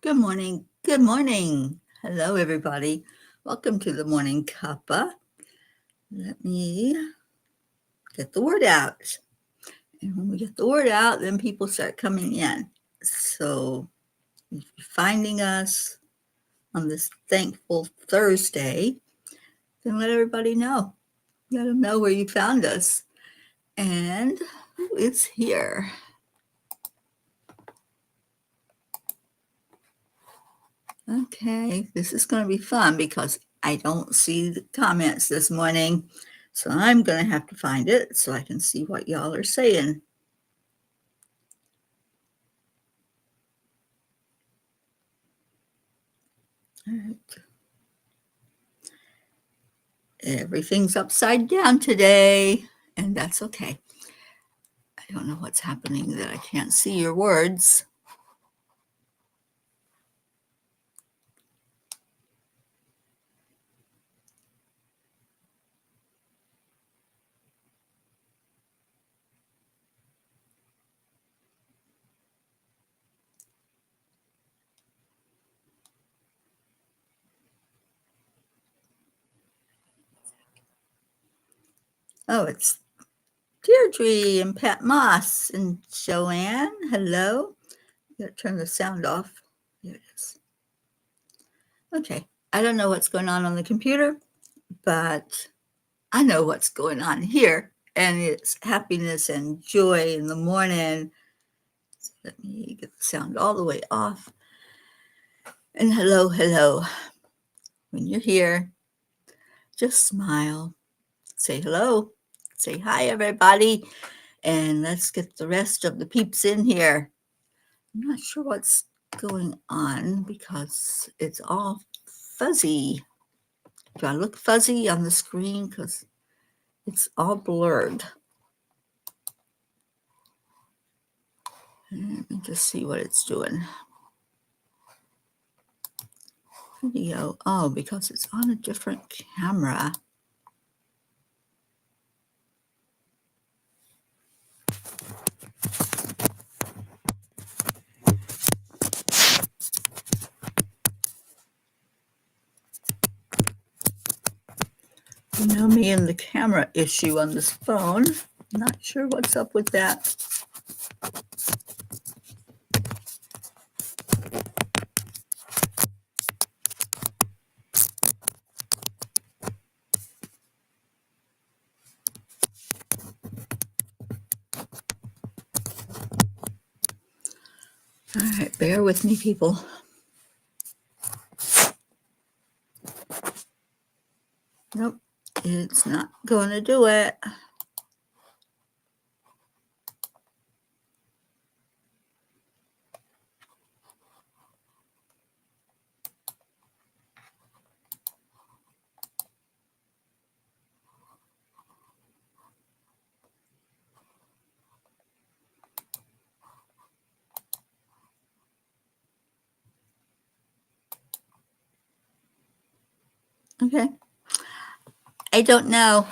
Good morning. Good morning. Hello, everybody. Welcome to the Morning Cuppa. Let me get the word out. And when we get the word out, then people start coming in. So if you're finding us on this thankful Thursday, then let everybody know. Let them know where you found us. And who is here? Okay, this is going to be fun because I don't see the comments this morning. So I'm going to have to find it so I can see what y'all are saying. All right. Everything's upside down today, and that's okay. I don't know what's happening that I can't see your words. Oh, it's Deirdre and Pat Moss and Joanne. Hello. You gotta turn the sound off. There it is. Okay. I don't know what's going on the computer, but I know what's going on here, and it's happiness and joy in the morning. So let me get the sound all the way off. And hello, hello. When you're here, just smile, say hello, say hi, everybody, and let's get the rest of the peeps in here. I'm not sure what's going on because it's all fuzzy. Do I look fuzzy on the screen? Because it's all blurred. Let me just see what it's doing. Video. Oh, because it's on a different camera. You know me and the camera issue on this phone. Not sure what's up with that. All right, bear with me, people. Nope, it's not going to do it. Okay. I don't know.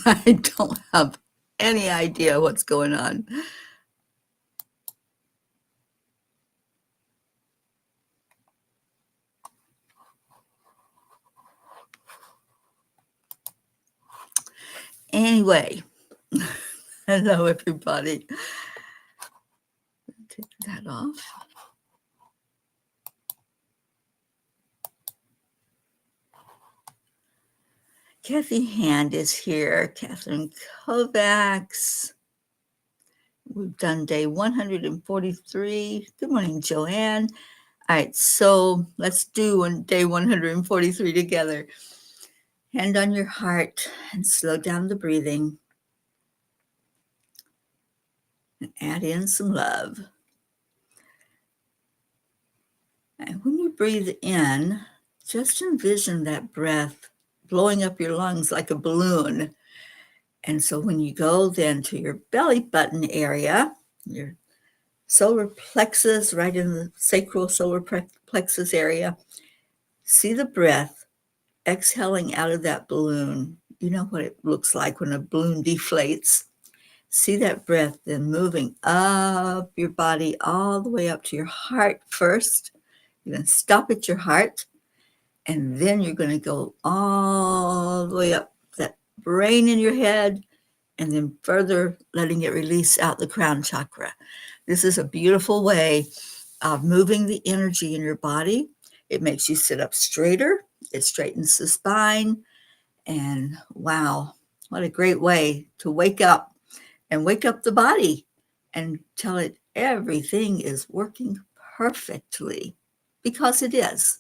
I don't have any idea what's going on. Anyway, hello, everybody. Take that off. Kathy Hand is here. Catherine Kovacs. We've done day 143. Good morning, Joanne. All right, so let's do day 143 together. Hand on your heart and slow down the breathing. And add in some love. And when you breathe in, just envision that breath blowing up your lungs like a balloon. And so when you go then to your belly button area, your solar plexus, right in the sacral solar plexus area, see the breath exhaling out of that balloon. You know what it looks like when a balloon deflates. See that breath then moving up your body all the way up to your heart first, You're going to stop at your heart, and then you're going to go all the way up that brain in your head, and then further letting it release out the crown chakra. This is a beautiful way of moving the energy in your body. It makes you sit up straighter. It straightens the spine. And wow, what a great way to wake up and wake up the body and tell it everything is working perfectly, because it is.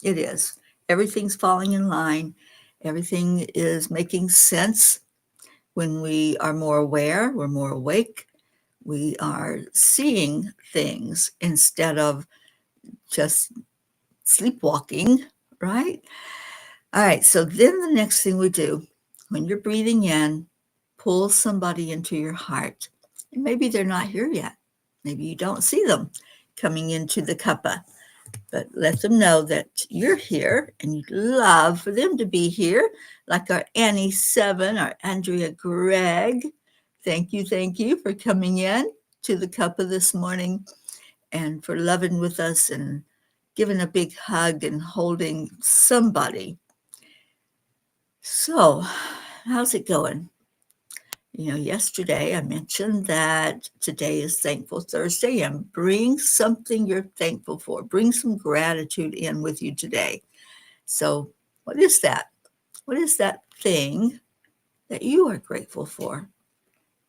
It is. Everything's falling in line. Everything is making sense. When we are more aware, we're more awake. We are seeing things instead of just sleepwalking, right? All right, so then the next thing we do, when you're breathing in, pull somebody into your heart. And maybe they're not here yet. Maybe you don't see them coming into the cuppa, but let them know that you're here and you'd love for them to be here, like our Annie 7, our Andrea Gregg. Thank you for coming in to the cuppa this morning and for loving with us and giving a big hug and holding somebody. So, how's it going? Yesterday I mentioned that today is Thankful Thursday, and bring something you're thankful for. Bring some gratitude in with you today. So, what is that? What is that thing that you are grateful for?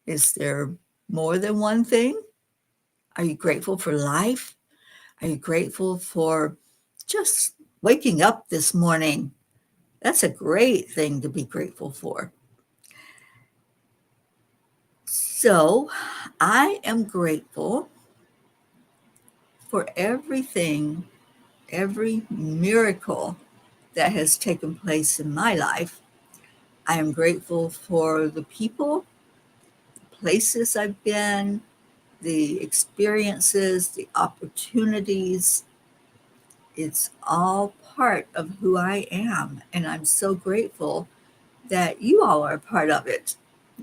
Is there more than one thing? Are you grateful for life? Are you grateful for just waking up this morning? That's a great thing to be grateful for. So, I am grateful for everything, every miracle that has taken place in my life. I am grateful for the people, the places I've been, the experiences, the opportunities. It's all part of who I am, and I'm so grateful that you all are a part of it.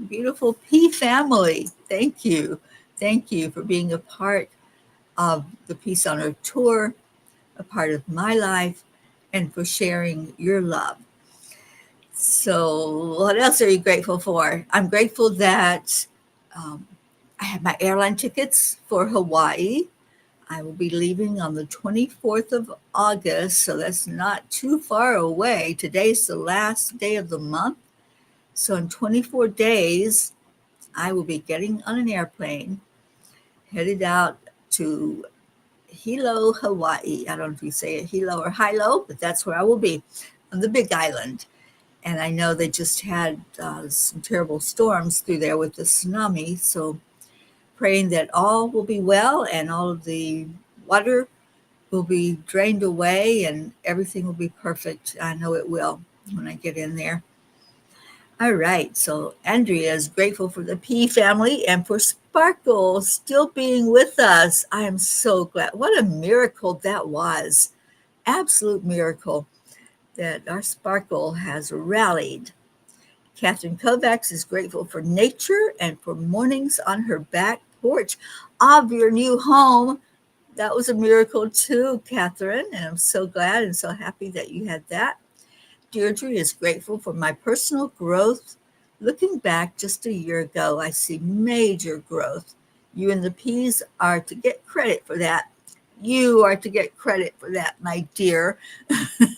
Beautiful P family, thank you. Thank you for being a part of the Peace on Earth tour, a part of my life, and for sharing your love. So, what else are you grateful for? I'm grateful that I have my airline tickets for Hawaii. I will be leaving on the 24th of August, so that's not too far away. Today's the last day of the month. So, in 24 days, I will be getting on an airplane, headed out to Hilo, Hawaii. I don't know if you say it Hilo or Hilo, but that's where I will be, on the Big Island. And I know they just had some terrible storms through there with the tsunami. So praying that all will be well and all of the water will be drained away and everything will be perfect. I know it will when I get in there. All right. So Andrea is grateful for the P family and for Sparkle still being with us. I am so glad. What a miracle that was. Absolute miracle that our Sparkle has rallied. Catherine Kovacs is grateful for nature and for mornings on her back porch of your new home. That was a miracle too, Catherine, and I'm so glad and so happy that you had that. Deirdre is grateful for my personal growth. Looking back just a year ago, I see major growth. You and the P's are to get credit for that. You are to get credit for that, my dear.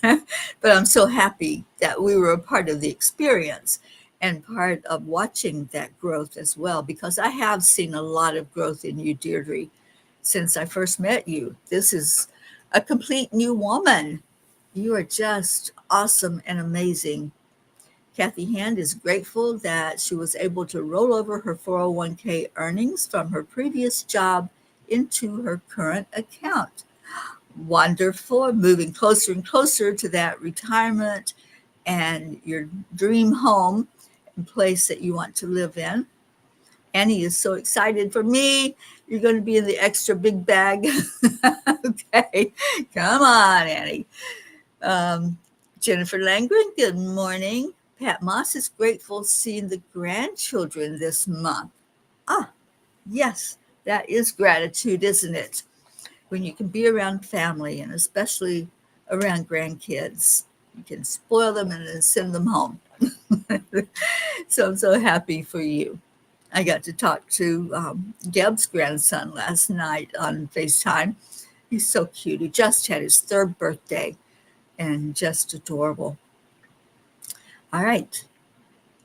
But I'm so happy that we were a part of the experience and part of watching that growth as well, because I have seen a lot of growth in you, Deirdre, since I first met you. This is a complete new woman. You are just awesome and amazing. Kathy Hand is grateful that she was able to roll over her 401k earnings from her previous job into her current account. Wonderful, moving closer and closer to that retirement and your dream home and place that you want to live in. Annie is so excited for me. You're going to be in the extra big bag. Okay, come on, Annie. Jennifer Langren, good morning. Pat Moss is grateful seeing the grandchildren this month. Ah, yes, that is gratitude, isn't it? when you can be around family and especially around grandkids. You can spoil them and then send them home. So I'm so happy for you. I got to talk to Deb's grandson last night on FaceTime. He's so cute. He just had his 3rd birthday and just adorable. All right.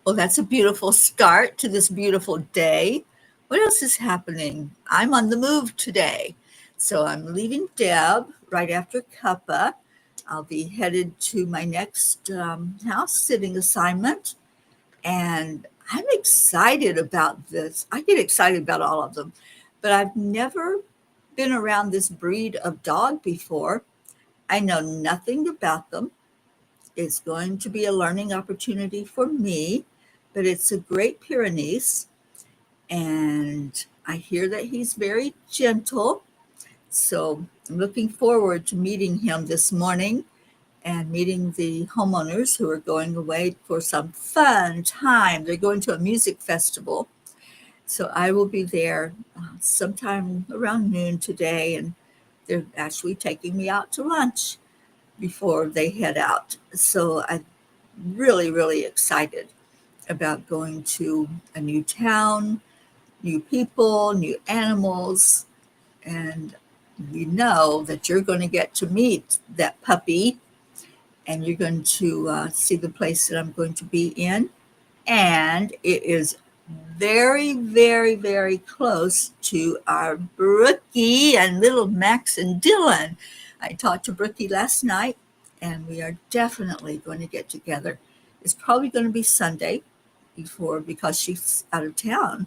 Well, that's a beautiful start to this beautiful day. What else is happening? I'm on the move today. So I'm leaving Deb right after Cuppa. I'll be headed to my next house sitting assignment. And I'm excited about this. I get excited about all of them, but I've never been around this breed of dog before. I know nothing about them. It's going to be a learning opportunity for me, but it's a Great Pyrenees, and I hear that he's very gentle. So I'm looking forward to meeting him this morning and meeting the homeowners who are going away for some fun time. They're going to a music festival. So I will be there sometime around noon today, and they're actually taking me out to lunch before they head out. So I'm really, really excited about going to a new town, new people, new animals, and you know that you're going to get to meet that puppy and you're going to see the place that I'm going to be in. And it is very, very, very close to our Brookie and little Max and Dylan. I talked to Brookie last night, and we are definitely going to get together. It's probably going to be Sunday because she's out of town,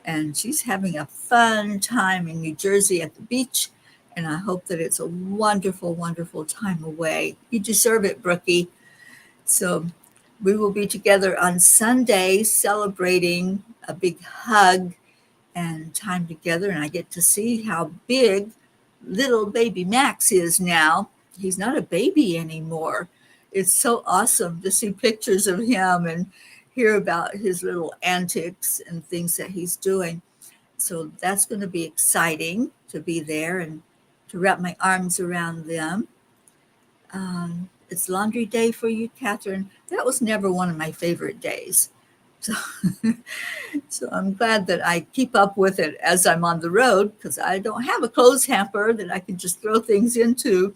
and she's having a fun time in New Jersey at the beach. And I hope that it's a wonderful, wonderful time away. You deserve it, Brookie. So we will be together on Sunday celebrating a big hug and time together. And I get to see how big little baby Max is now. He's not a baby anymore. It's so awesome to see pictures of him and hear about his little antics and things that he's doing. So that's going to be exciting to be there and to wrap my arms around them. It's laundry day for you, Catherine. That was never one of my favorite days. So, so I'm glad that I keep up with it as I'm on the road because I don't have a clothes hamper that I can just throw things into.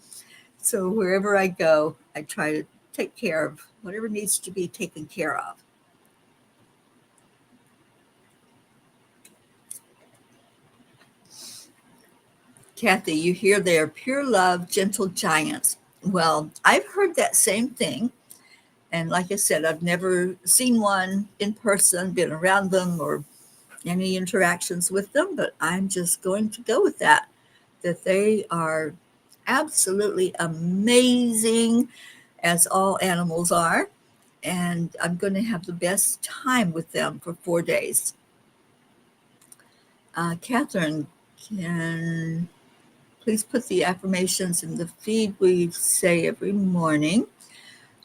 So wherever I go, I try to take care of whatever needs to be taken care of. Kathy, you hear they are pure love, gentle giants. Well, I've heard that same thing. And like I said, I've never seen one in person, been around them, or any interactions with them, but I'm just going to go with that they are absolutely amazing, as all animals are. And I'm going to have the best time with them for 4 days. Catherine, can please put the affirmations in the feed we say every morning?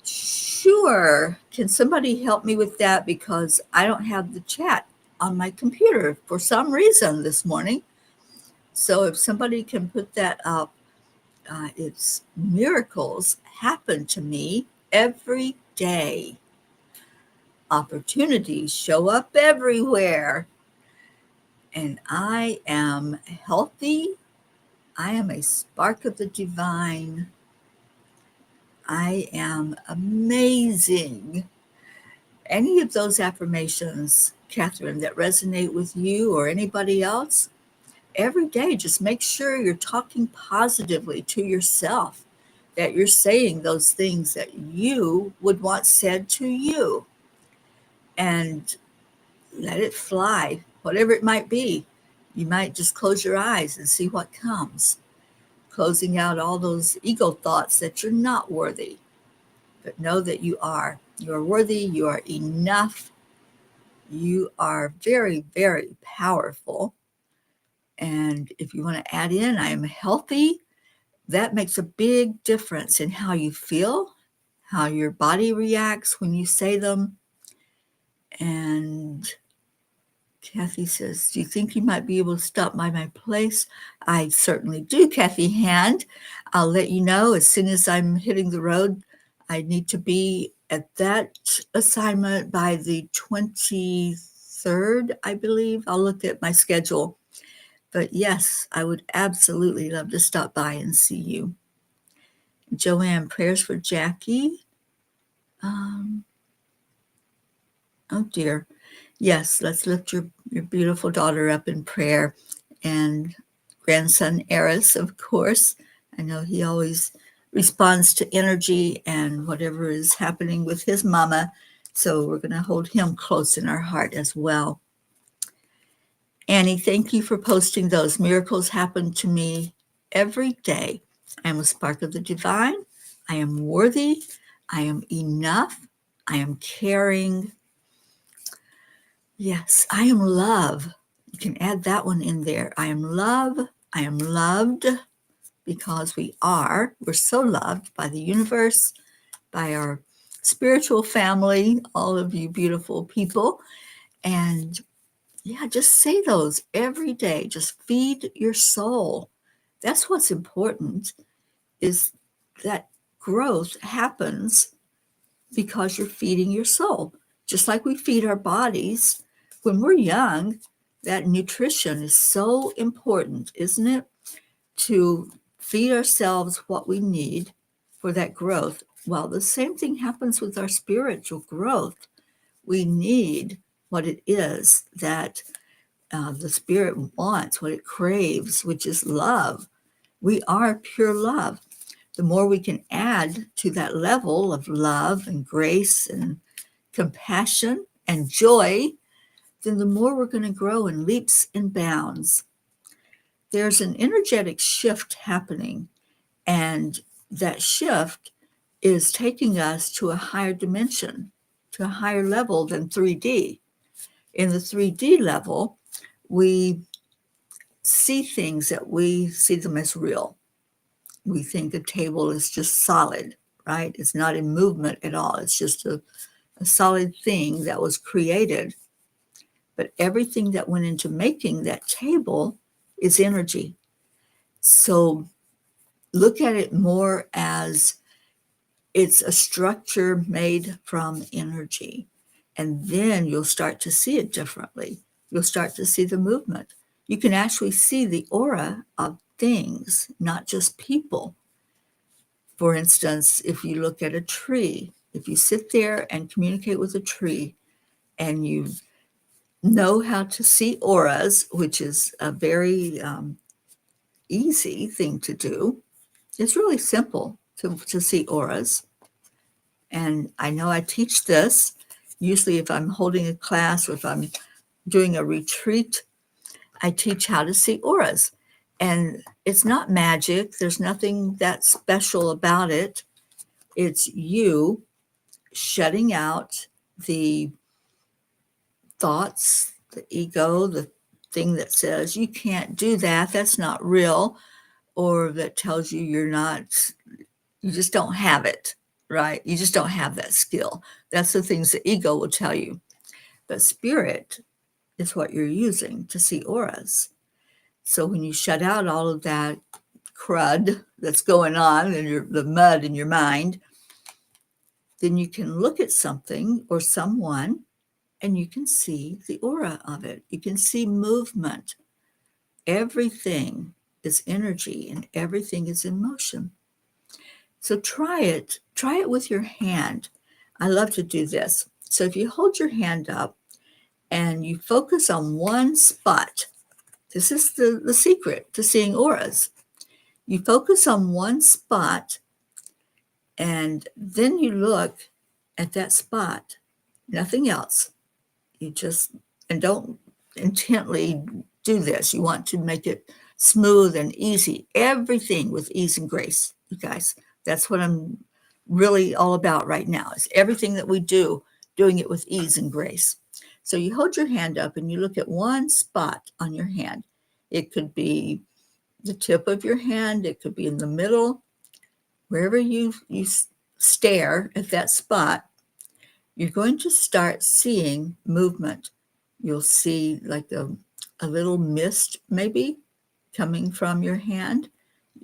Sure. Can somebody help me with that? Because I don't have the chat on my computer for some reason this morning. So if somebody can put that up, it's miracles happen to me every day. Opportunities show up everywhere. And I am healthy. I am a spark of the divine. I am amazing. Any of those affirmations, Catherine, that resonate with you or anybody else, every day, just make sure you're talking positively to yourself, that you're saying those things that you would want said to you, and let it fly, whatever it might be. You might just close your eyes and see what comes, closing out all those ego thoughts that you're not worthy. But know that you are. You are worthy. You are enough. You are very, very powerful. And if you want to add in, I am healthy, that makes a big difference in how you feel, how your body reacts when you say them. And Kathy says, do you think you might be able to stop by my place? I certainly do, Kathy Hand. I'll let you know as soon as I'm hitting the road. I need to be at that assignment by the 23rd, I believe. I'll look at my schedule. But yes, I would absolutely love to stop by and see you. Joanne, prayers for Jackie. Oh dear. Yes, let's lift your beautiful daughter up in prayer. And grandson Eris, of course. I know he always responds to energy and whatever is happening with his mama. So we're going to hold him close in our heart as well. Annie, thank you for posting those. Miracles happen to me every day. I am a spark of the divine. I am worthy. I am enough. I am caring. Yes, I am love. You can add that one in there. I am love. I am loved because we are. We're so loved by the universe, by our spiritual family, all of you beautiful people. And yeah, just say those every day. Just feed your soul. That's what's important, is that growth happens because you're feeding your soul. Just like we feed our bodies. When we're young, that nutrition is so important, isn't it? To feed ourselves what we need for that growth. Well, the same thing happens with our spiritual growth. We need what it is that the spirit wants, what it craves, which is love. We are pure love. The more we can add to that level of love and grace and compassion and joy, then the more we're going to grow in leaps and bounds. There's an energetic shift happening, and that shift is taking us to a higher dimension, to a higher level than 3D. In the 3D level, we see things that we see them as real. We think a table is just solid, right? It's not in movement at all. It's just a solid thing that was created. But everything that went into making that table is energy. So look at it more as it's a structure made from energy. And then you'll start to see it differently. You'll start to see the movement. You can actually see the aura of things, not just people. For instance, if you look at a tree, if you sit there and communicate with a tree and you know how to see auras, which is a very easy thing to do, it's really simple to see auras. And I know I teach this, usually if I'm holding a class or if I'm doing a retreat, I teach how to see auras. And it's not magic. There's nothing that special about it. It's you shutting out the thoughts, the ego, the thing that says you can't do that, that's not real, or that tells you you just don't have it, right? You just don't have that skill. That's the things the ego will tell you. But spirit is what you're using to see auras. So when you shut out all of that crud that's going on in the mud in your mind, then you can look at something or someone and you can see the aura of it. You can see movement. Everything is energy and everything is in motion. So try it. Try it with your hand. I love to do this. So if you hold your hand up and you focus on one spot, this is the secret to seeing auras. You focus on one spot and then you look at that spot, nothing else. You just, and don't intently do this. You want to make it smooth and easy. Everything with ease and grace, you guys. That's what I'm really all about right now, is everything that we do, doing it with ease and grace. So you hold your hand up and you look at one spot on your hand. It could be the tip of your hand. It could be in the middle. Wherever you stare at that spot, you're going to start seeing movement. you'll see like a little mist maybe coming from your hand.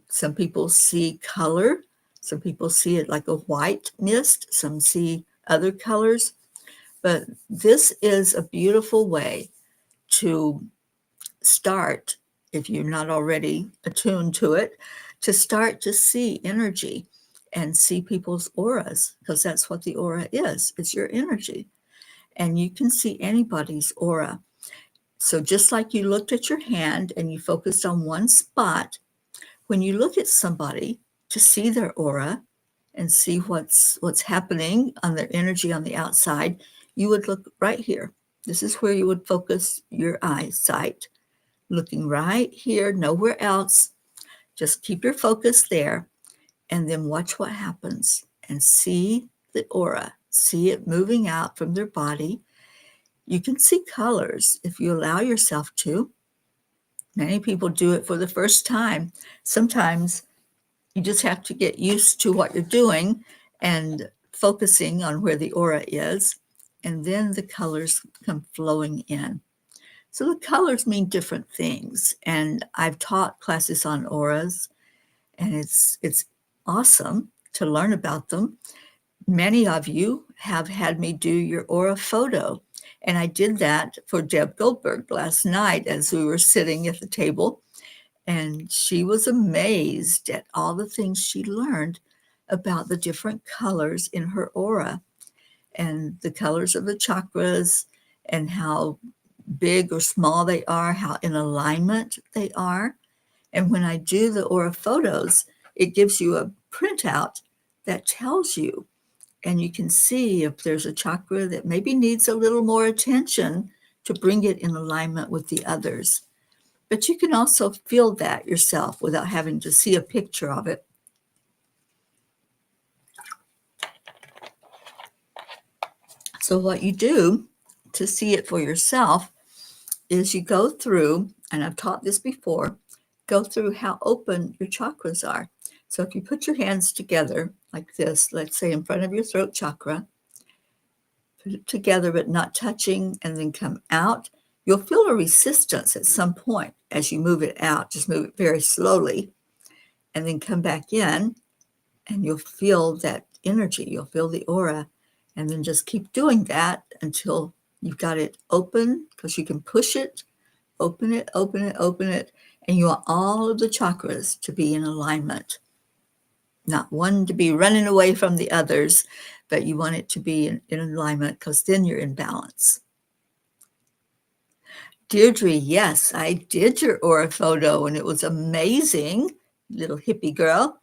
Some people see color. Some people see it like a white mist. Some see other colors. But this is a beautiful way to start, if you're not already attuned to it, to start to see energy and see people's auras, because that's what the aura is. It's your energy. And you can see anybody's aura. So just like you looked at your hand and you focused on one spot, when you look at somebody to see their aura and see what's happening on their energy on the outside, you would look right here. This is where you would focus your eyesight, looking right here, nowhere else. Just keep your focus there and then watch what happens and see the aura, see it moving out from their body. You can see colors if you allow yourself to. Many people do it for the first time. Sometimes you just have to get used to what you're doing and focusing on where the aura is, and then the colors come flowing in. So the colors mean different things, and I've taught classes on auras, and it's awesome to learn about them. Many of you have had me do your aura photo, and I did that for Deb Goldberg last night as we were sitting at the table, and she was amazed at all the things she learned about the different colors in her aura and the colors of the chakras and how big or small they are, how in alignment they are. And when I do the aura photos, it gives you a printout that tells you, and you can see if there's a chakra that maybe needs a little more attention to bring it in alignment with the others. But you can also feel that yourself without having to see a picture of it. So what you do to see it for yourself is you go through, and I've taught this before, go through how open your chakras are. So if you put your hands together like this, let's say in front of your throat chakra, put it together but not touching, and then come out, you'll feel a resistance at some point as you move it out. Just move it very slowly and then come back in, and you'll feel that energy. You'll feel the aura, and then just keep doing that until you've got it open, because you can push it, open it, open it, open it, and you want all of the chakras to be in alignment. Not one to be running away from the others, but you want it to be in alignment, because then you're in balance. Deirdre, yes, I did your aura photo, and it was amazing, little hippie girl.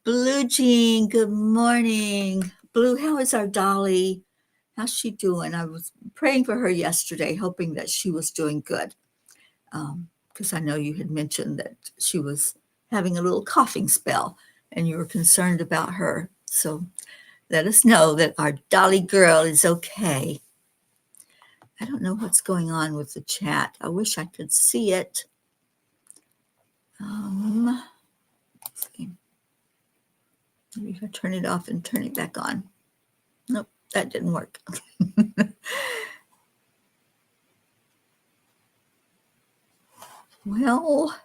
Blue Jean, good morning. Blue, how is our Dolly? How's she doing? I was praying for her yesterday, hoping that she was doing good, because I know you had mentioned that she was having a little coughing spell and you were concerned about her. So let us know that our Dolly girl is okay. I don't know what's going on with the chat. I wish I could see it. Let's see. Maybe if I turn it off and turn it back on. Nope, that didn't work. Well,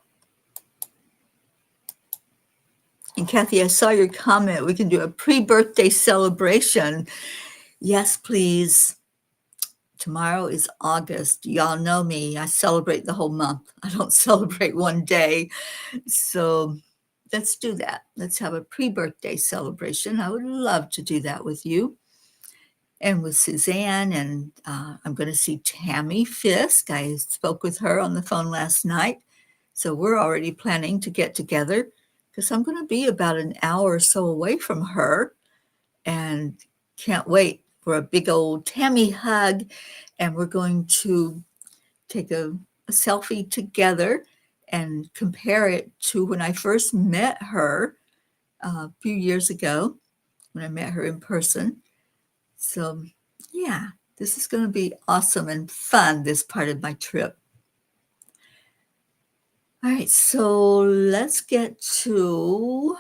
and Kathy, I saw your comment. We can do a pre-birthday celebration. Yes, please. Tomorrow is August. Y'all know me. I celebrate the whole month. I don't celebrate one day. So let's do that. Let's have a pre-birthday celebration. I would love to do that with you and with Suzanne. And I'm going to see Tammy Fisk. I spoke with her on the phone last night. So we're already planning to get together, because I'm going to be about an hour or so away from her, and can't wait for a big old Tammy hug. And we're going to take a selfie together and compare it to when I first met her a few years ago, when I met her in person. So yeah, this is going to be awesome and fun, this part of my trip. All right, so let's get to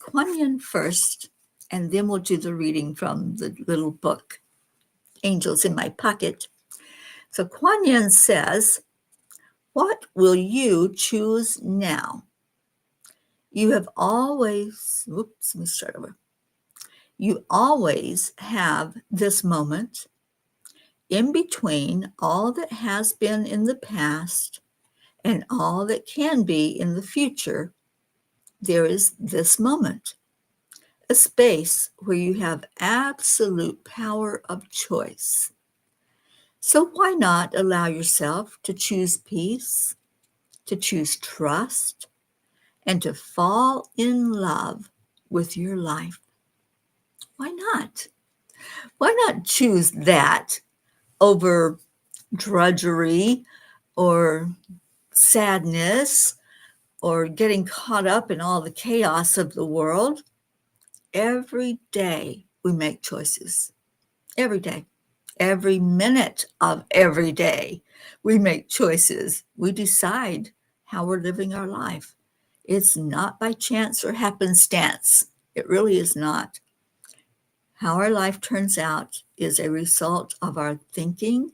Kuan Yin first, and then we'll do the reading from the little book, Angels in My Pocket. So Kuan Yin says, what will you choose now? You have always, whoops, let me start over. You always have this moment in between all that has been in the past and all that can be in the future. There is this moment, a space where you have absolute power of choice. So why not allow yourself to choose peace, to choose trust, and to fall in love with your life? Why not? Why not choose that over drudgery or sadness or getting caught up in all the chaos of the world? Every day we make choices. Every day. Every minute of every day we make choices. We decide how we're living our life. It's not by chance or happenstance. It really is not. How our life turns out is a result of our thinking,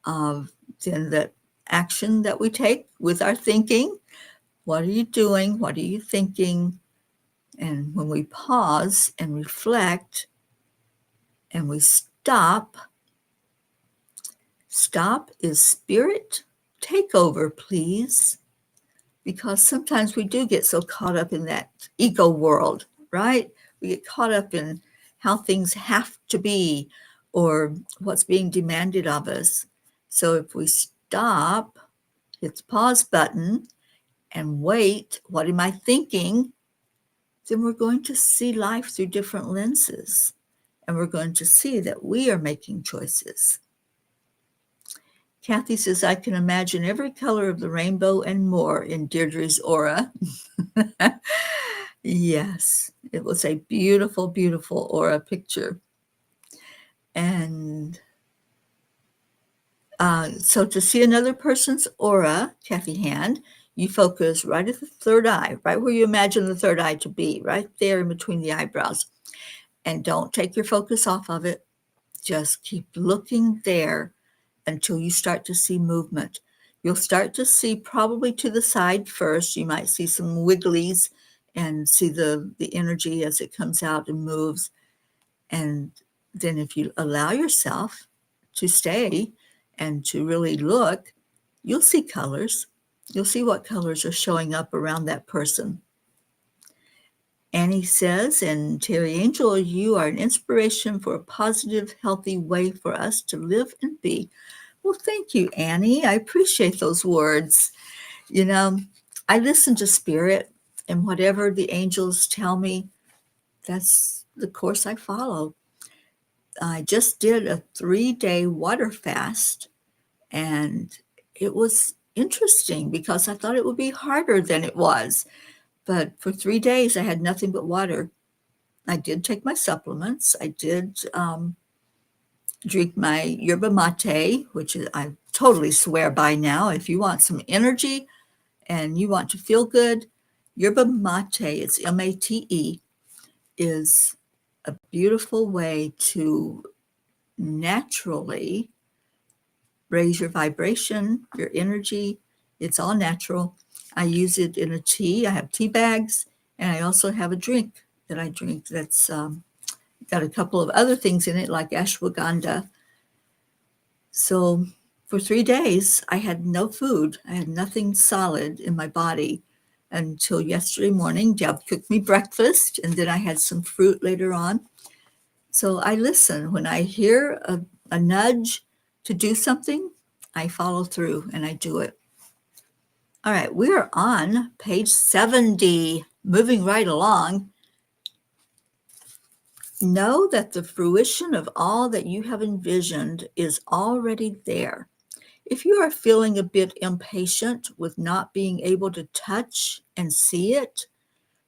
of then the action that we take with our thinking. What are you doing? What are you thinking? And when we pause and reflect and we stop is spirit takeover, please. Because sometimes we do get so caught up in that ego world, right? We get caught up in how things have to be or what's being demanded of us. So if we stop, hit the pause button and wait, what am I thinking? Then we're going to see life through different lenses. And we're going to see that we are making choices. Kathy says, I can imagine every color of the rainbow and more in Deirdre's aura. Yes, it was a beautiful, beautiful aura picture. And so to see another person's aura, Kathy Hand, you focus right at the third eye, right where you imagine the third eye to be, right there in between the eyebrows. And don't take your focus off of it. Just keep looking there until you start to see movement. You'll start to see probably to the side first. You might see some wigglies and see the energy as it comes out and moves. And then if you allow yourself to stay and to really look, you'll see colors. You'll see what colors are showing up around that person. Annie says, and Teri Angel, you are an inspiration for a positive, healthy way for us to live and be. Well, thank you, Annie. I appreciate those words. You know, I listen to spirit, and whatever the angels tell me, that's the course I follow. I just did a 3-day water fast, and it was interesting because I thought it would be harder than it was. But for 3 days, I had nothing but water. I did take my supplements. I did drink my yerba mate, which I totally swear by now. If you want some energy and you want to feel good, yerba mate, it's M-A-T-E, is a beautiful way to naturally raise your vibration, your energy. It's all natural. I use it in a tea. I have tea bags, and I also have a drink that I drink that's got a couple of other things in it, like ashwagandha. So for 3 days, I had no food. I had nothing solid in my body until yesterday morning. Deb cooked me breakfast, and then I had some fruit later on. So I listen. When I hear a nudge to do something, I follow through and I do it. All right, we are on page 70, moving right along. Know that the fruition of all that you have envisioned is already there. If you are feeling a bit impatient with not being able to touch and see it,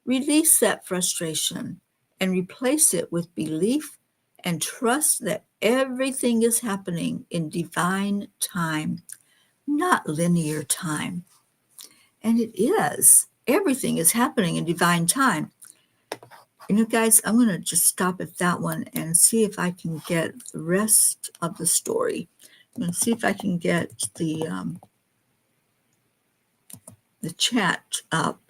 release that frustration and replace it with belief and trust that everything is happening in divine time, not linear time. And it is. Everything is happening in divine time. You know, guys, I'm going to just stop at that one and see if I can get the rest of the story. Let's see if I can get the chat up.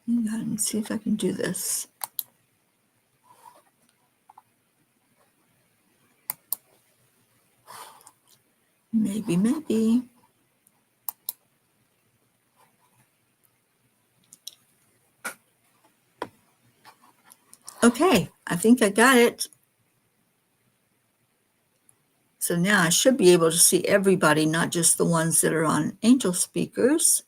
Hang on, see if I can do this. Maybe. Okay, I think I got it. So now I should be able to see everybody, not just the ones that are on Angel speakers.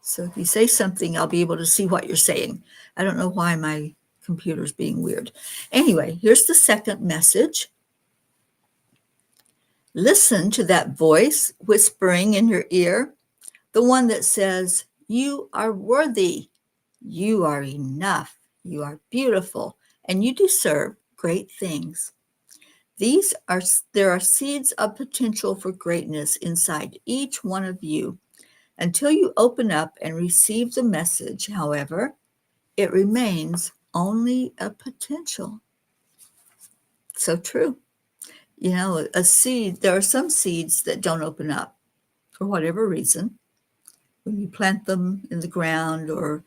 So if you say something, I'll be able to see what you're saying. I don't know why my computer's being weird. Anyway, here's the second message. Listen to that voice whispering in your ear, the one that says, you are worthy, you are enough, you are beautiful, and you deserve great things. There are seeds of potential for greatness inside each one of you. Until you open up and receive the message, however, it remains only a potential. So true. You know, a seed, there are some seeds that don't open up for whatever reason. When you plant them in the ground or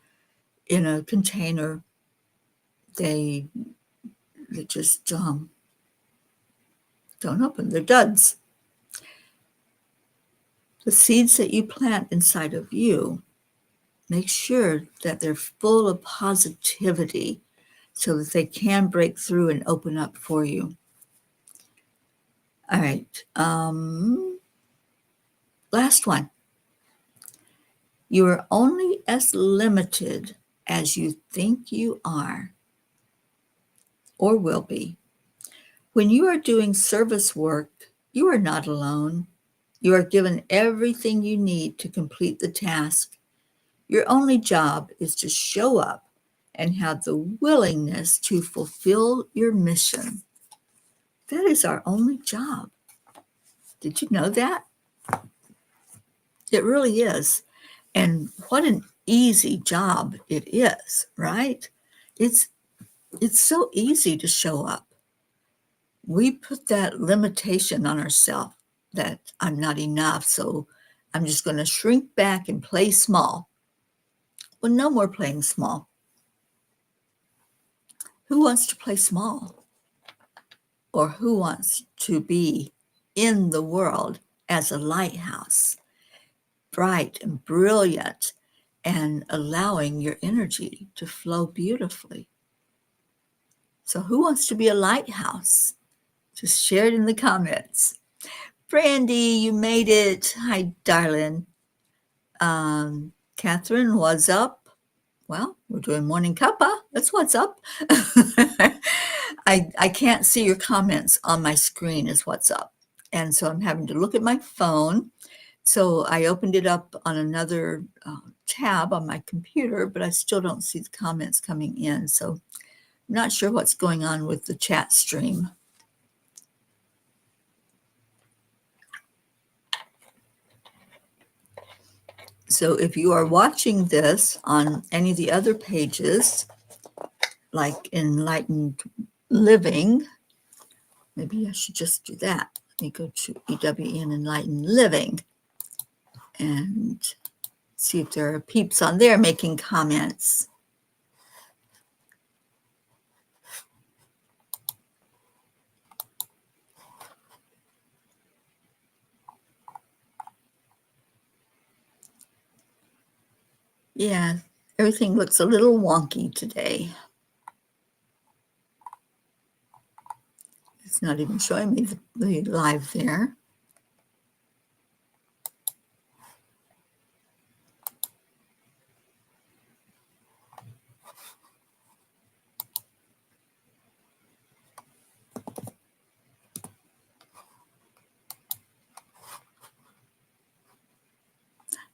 in a container, they just don't open. They're duds. The seeds that you plant inside of you, make sure that they're full of positivity so that they can break through and open up for you. All right. Last one. You are only as limited as you think you are or will be. When you are doing service work, you are not alone. You are given everything you need to complete the task. Your only job is to show up and have the willingness to fulfill your mission. That is our only job. Did you know that? It really is. And what an easy job it is, right? It's so easy to show up. We put that limitation on ourselves that I'm not enough, so I'm just going to shrink back and play small. Well, no more playing small. Who wants to play small? Or who wants to be in the world as a lighthouse, bright and brilliant, and allowing your energy to flow beautifully? So who wants to be a lighthouse? Just share it in the comments. Brandy, you made it. Hi, darling. Catherine, what's up? Well, we're doing Morning Cuppa. That's what's up. I can't see your comments on my screen is what's up. And so I'm having to look at my phone. So I opened it up on another tab on my computer, but I still don't see the comments coming in. So I'm not sure what's going on with the chat stream. So if you are watching this on any of the other pages, like Enlightened Living, maybe I should just do that. Let me go to EWN Enlightened Living and see if there are peeps on there making comments. Yeah, everything looks a little wonky today. It's not even showing me the live there.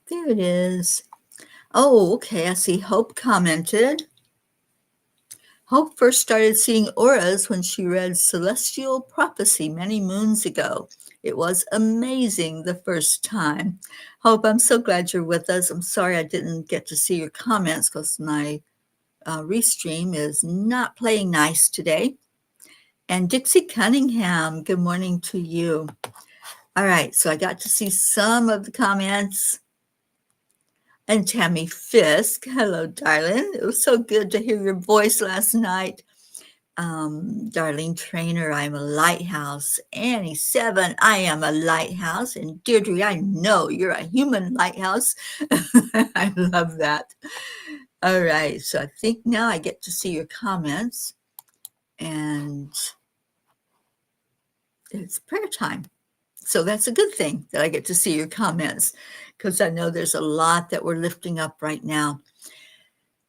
There it is. Oh, okay, I see Hope commented. Hope first started seeing auras when she read Celestial Prophecy many moons ago. It was amazing the first time. Hope, I'm so glad you're with us. I'm sorry I didn't get to see your comments because my restream is not playing nice today. And Dixie Cunningham, good morning to you. All right, so I got to see some of the comments. And Tammy Fisk, hello, darling. It was so good to hear your voice last night. Darlene Trainer, I'm a lighthouse. Annie 7, I am a lighthouse. And Deirdre, I know you're a human lighthouse. I love that. All right, so I think now I get to see your comments. And it's prayer time. So that's a good thing that I get to see your comments, because I know there's a lot that we're lifting up right now.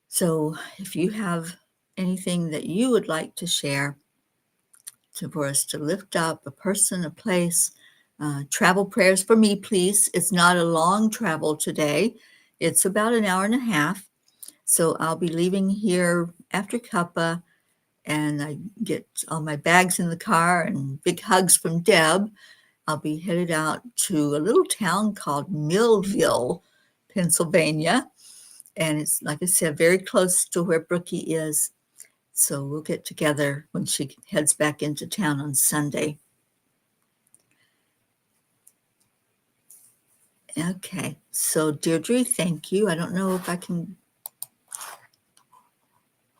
So if you have anything that you would like to share for us to lift up, a person, a place, travel prayers for me, please. It's not a long travel today. It's about an hour and a half. So I'll be leaving here after Cuppa, and I get all my bags in the car and big hugs from Deb. I'll be headed out to a little town called Millville, Pennsylvania. And it's, like I said, very close to where Brookie is. So we'll get together when she heads back into town on Sunday. Okay, so Deirdre, thank you. I don't know if I can,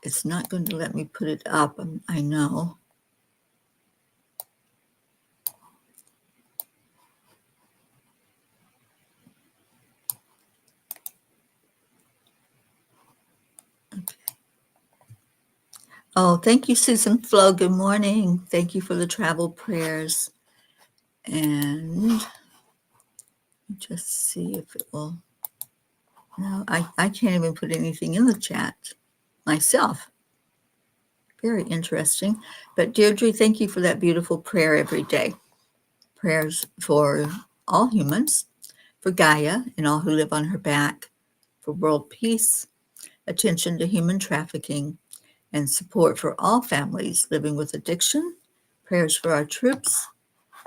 it's not going to let me put it up, I know. Okay. Oh, thank you, Susan Flo. Good morning. Thank you for the travel prayers. And just see if it will. No, I can't even put anything in the chat myself. Very interesting. But Deirdre, thank you for that beautiful prayer every day. Prayers for all humans, for Gaia and all who live on her back, for world peace, attention to human trafficking, and support for all families living with addiction, prayers for our troops,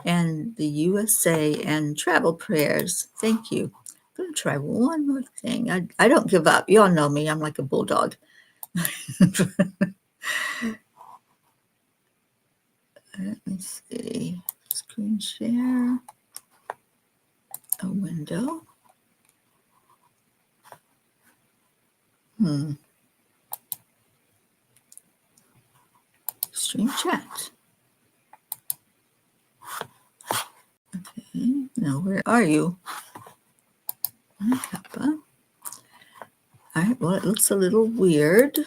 and the USA, and travel prayers. Thank you. I'm going to try one more thing. I don't give up. You all know me. I'm like a bulldog. Let me see. Screen share. A window. Stream chat. Okay. Now, where are you? Cuppa. All right. Well, it looks a little weird.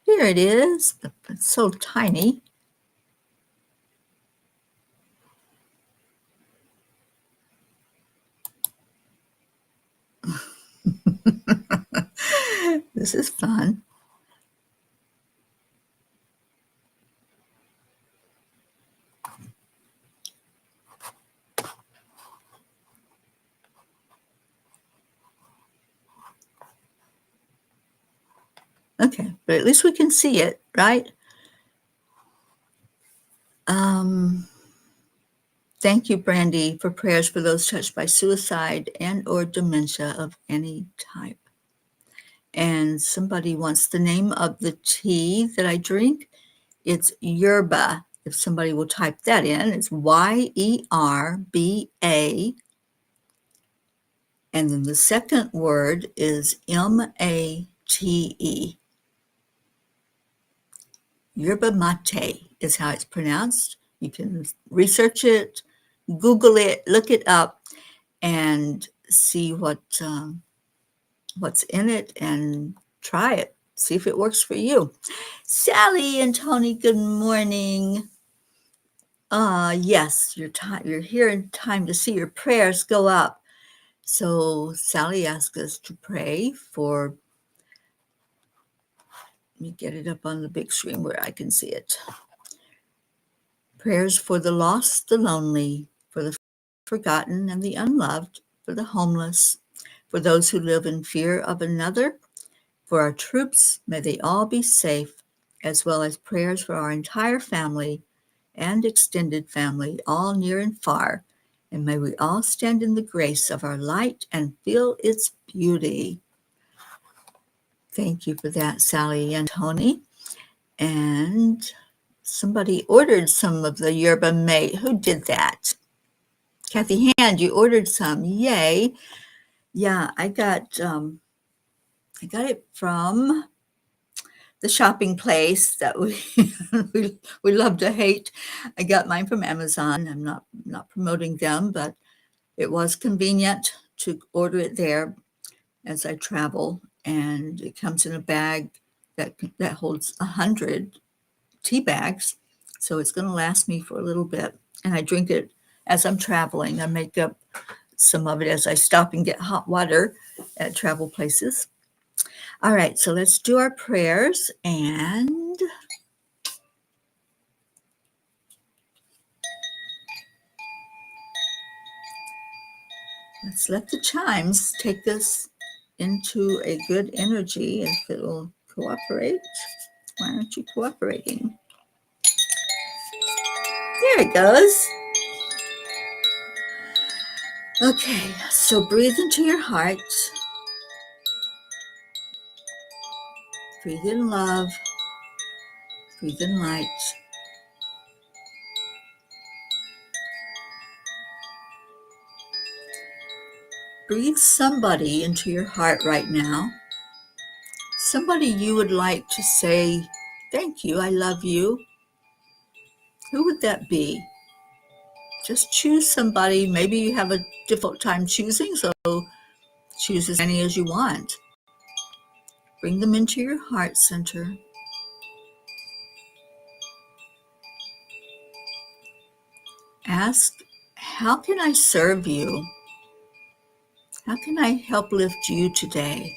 Here it is. It's so tiny. This is fun. Okay, but at least we can see it, right? Thank you, Brandy, for prayers for those touched by suicide and or dementia of any type. And somebody wants the name of the tea that I drink. It's yerba. If somebody will type that in, it's YERBA. And then the second word is MATE. Yerba mate is how it's pronounced. You can research it, Google it, look it up, and see what's in it and try it. See if it works for you. Sally and Tony, good morning. Yes, you're here in time to see your prayers go up. So Sally asked us to pray for, let me get it up on the big screen where I can see it. Prayers for the lost, the lonely, for the forgotten and the unloved, for the homeless, for those who live in fear of another, for our troops, may they all be safe, as well as prayers for our entire family and extended family, all near and far. And may we all stand in the grace of our light and feel its beauty. Thank you for that, Sally and Tony. And somebody ordered some of the yerba mate. Who did that? Kathy Hand, you ordered some. Yay. Yeah, I got it from the shopping place that we love to hate. I got mine from Amazon. I'm not promoting them, but it was convenient to order it there as I travel, and it comes in a bag that holds 100 tea bags, so it's going to last me for a little bit. And I drink it as I'm traveling. I make up some of it as I stop and get hot water at travel places. All right, so let's do our prayers, and let's let the chimes take us into a good energy. If it'll cooperate. Why aren't you cooperating? There it goes. Okay, so breathe into your heart. Breathe in love. Breathe in light. Breathe somebody into your heart right now. Somebody you would like to say, thank you, I love you. Who would that be? Just choose somebody. Maybe you have a difficult time choosing, so choose as many as you want. Bring them into your heart center. Ask, how can I serve you? How can I help lift you today?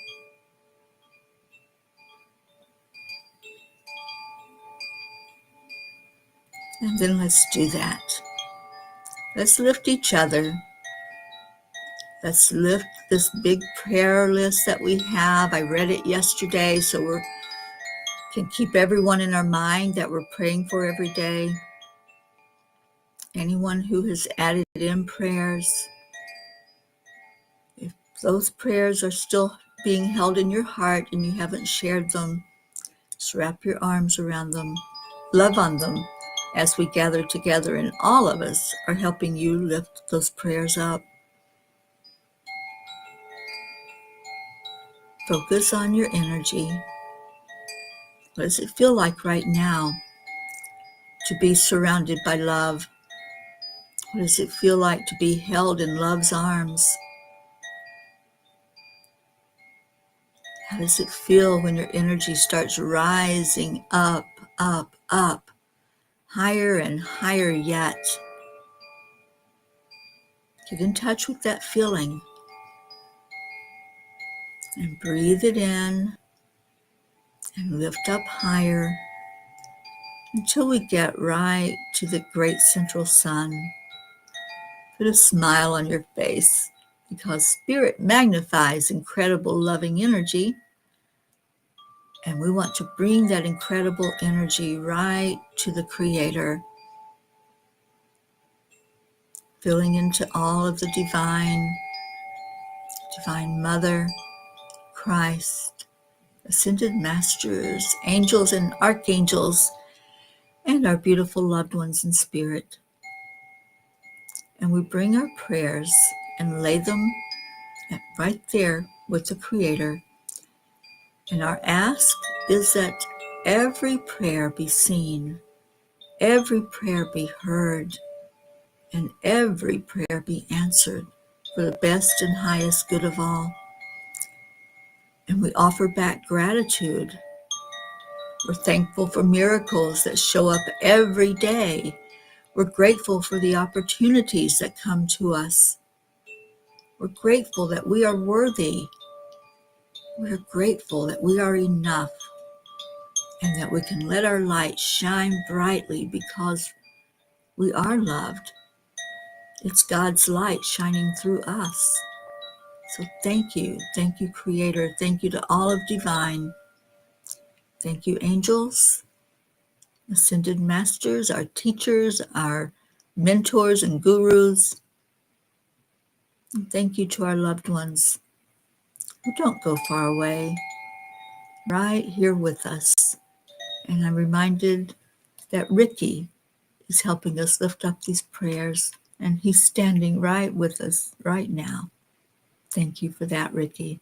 And then let's do that. Let's lift each other. Let's lift this big prayer list that we have. I read it yesterday, so we can keep everyone in our mind that we're praying for every day. Anyone who has added in prayers, if those prayers are still being held in your heart and you haven't shared them, just wrap your arms around them, love on them as we gather together, and all of us are helping you lift those prayers up. Focus on your energy. What does it feel like right now to be surrounded by love? What does it feel like to be held in love's arms? How does it feel when your energy starts rising up, up, up, higher and higher yet? Get in touch with that feeling and breathe it in and lift up higher until we get right to the great central sun. Put a smile on your face because Spirit magnifies incredible loving energy. And we want to bring that incredible energy right to the Creator, filling into all of the divine Mother, Christ, ascended masters, angels and archangels, and our beautiful loved ones in spirit. And we bring our prayers and lay them right there with the Creator. And our ask is that every prayer be seen, every prayer be heard, and every prayer be answered for the best and highest good of all. And we offer back gratitude. We're thankful for miracles that show up every day. We're grateful for the opportunities that come to us. We're grateful that we are worthy. We're grateful that we are enough and that we can let our light shine brightly because we are loved. It's God's light shining through us. So thank you, Creator. Thank you to all of divine. Thank you, angels. ascended masters, our teachers, our mentors and gurus. And thank you to our loved ones who don't go far away, right here with us. And I'm reminded that Ricky is helping us lift up these prayers, and he's standing right with us right now. Thank you for that, Ricky.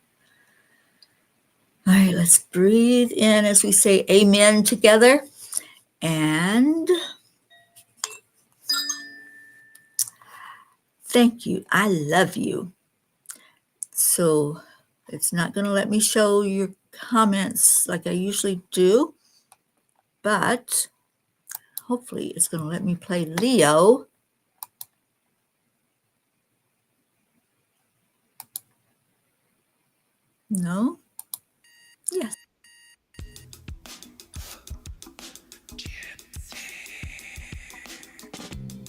All right, let's breathe in as we say amen together. And thank you. I love you. So it's not going to let me show your comments like I usually do, but hopefully it's going to let me play Leo. No? Yes.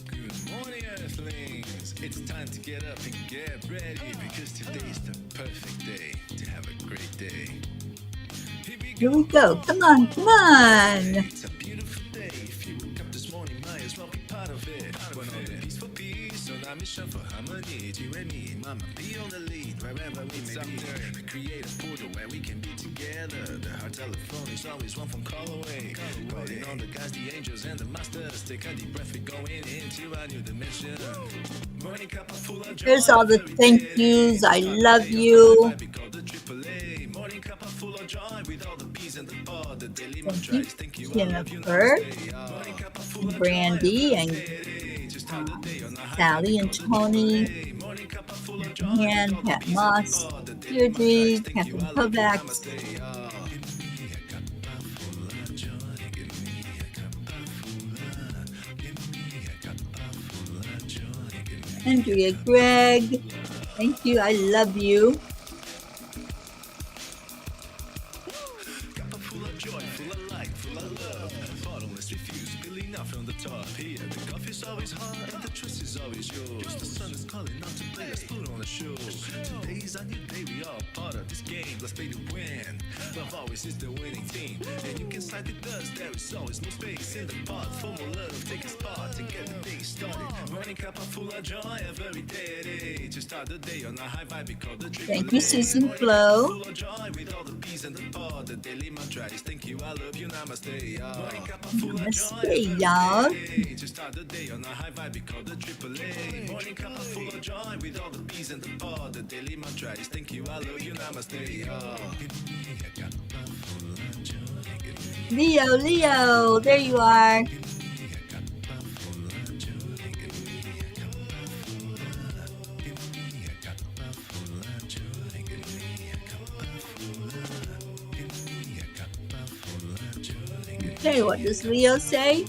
Good morning, Earthlings. It's time to get up and get ready because today's the perfect day to have a great day. Here we go. Come on, come on. It's a beautiful day. If you woke up this morning, might as well be part of it. One on the peace for peace, on our mission for harmony. You and me, mama, be on the lead wherever we may be. We create a portal where we can be together. The heart telephone is always one phone call away. Calling on the guys, the angels, and the masters. Take a deep breath, we're going into a new dimension. Morning Cuppa full of joy. Here's all the thank yous. I love you. Thank you, Jennifer, Brandy, and Sally and Tony, Han, Pat Moss, Deirdre, Catherine Kovacs, Andrea Gregg. Thank you. I love you. From the top here, the coffee's always hot and the truth is always yours. The sun is calling out to play, let's put on a show. Today's a new day, we are part of this game. Let's play to win. Love always is the winning team, and you can side with us. There is always more space in the pot for more love. Take a spot to get the day started. Morning Cuppa full of joy every day. To start the day on a high vibe, we call the drink. Thank you, Susan Flo. Full of joy with all the peas and the pod. The daily mantra is thank you, I love you, namaste. Morning Cuppa full of joy. Namaste, y'all. To start the day on a high vibe, we call the AAA. Morning Cuppa full of joy with all the peas and the pod. The daily mantra is thank you, I love you, namaste. Leo, Leo, there you are. Okay, what does Leo say?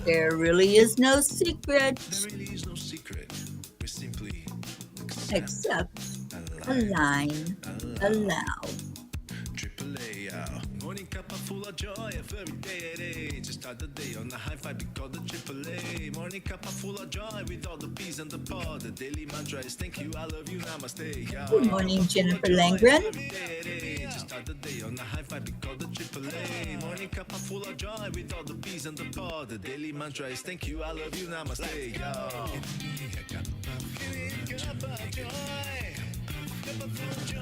There really is no secret. There really is no secret. We simply Accept, align, allow. AAA, morning Cuppa full of joy every day. To start the day on a high vibe, we call the AAA. Morning Cuppa full of joy with all the peas and the pod. The daily mantra is thank you, I love you, namaste. Good morning, Jennifer Langren. To start the day on a high vibe, we call the AAA. Morning Cuppa full of joy with all the peas and the pod. The daily mantra is thank you, I love you, namaste. Cuppa joy, Cuppa full of joy.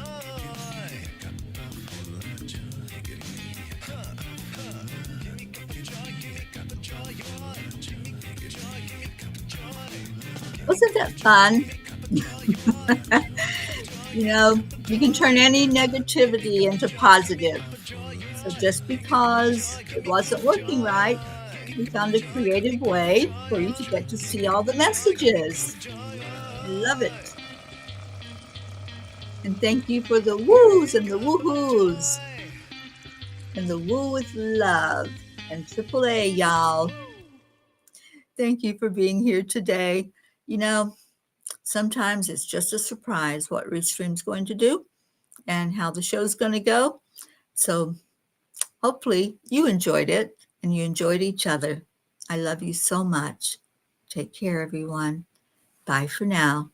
Wasn't that fun? You know, you can turn any negativity into positive. So just because it wasn't working right, we found a creative way for you to get to see all the messages. I love it. And thank you for the woos and the woohoos. And the woo with love. And AAA, y'all. Thank you for being here today. You know, sometimes it's just a surprise what Restream's going to do and how the show's going to go. So hopefully you enjoyed it and you enjoyed each other. I love you so much. Take care, everyone. Bye for now.